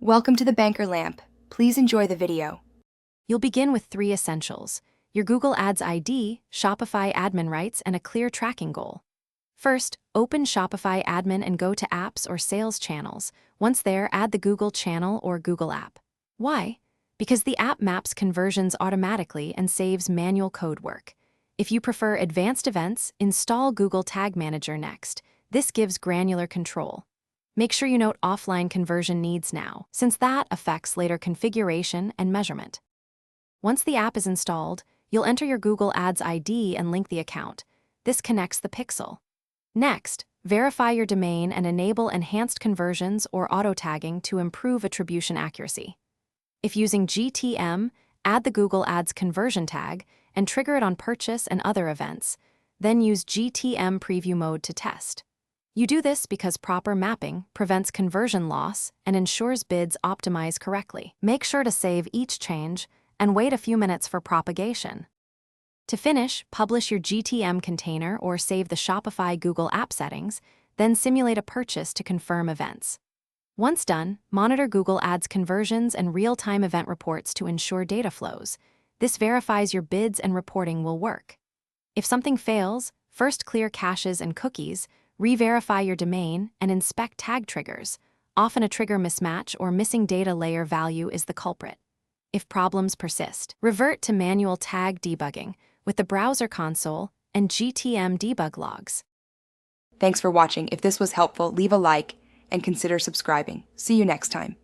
Welcome to the Banker Lamp. Please enjoy the video. You'll begin with 3 essentials: your Google Ads ID, Shopify admin rights, and a clear tracking goal. First, open Shopify admin and go to Apps or Sales Channels. Once there, add the Google channel or Google app. Why? Because the app maps conversions automatically and saves manual code work. If you prefer advanced events, install Google Tag Manager next. This gives granular control. Make sure you note offline conversion needs now, since that affects later configuration and measurement. Once the app is installed, you'll enter your Google Ads ID and link the account. This connects the pixel. Next, verify your domain and enable enhanced conversions or auto-tagging to improve attribution accuracy. If using GTM, add the Google Ads conversion tag and trigger it on purchase and other events. Then use GTM preview mode to test. You do this because proper mapping prevents conversion loss and ensures bids optimize correctly. Make sure to save each change and wait a few minutes for propagation. To finish, publish your GTM container or save the Shopify Google app settings, then simulate a purchase to confirm events. Once done, monitor Google Ads conversions and real-time event reports to ensure data flows. This verifies your bids and reporting will work. If something fails, first clear caches and cookies, re-verify your domain, and inspect tag triggers. Often a trigger mismatch or missing data layer value is the culprit. If problems persist, revert to manual tag debugging with the browser console and GTM debug logs. Thanks for watching. If this was helpful, leave a like and consider subscribing. See you next time.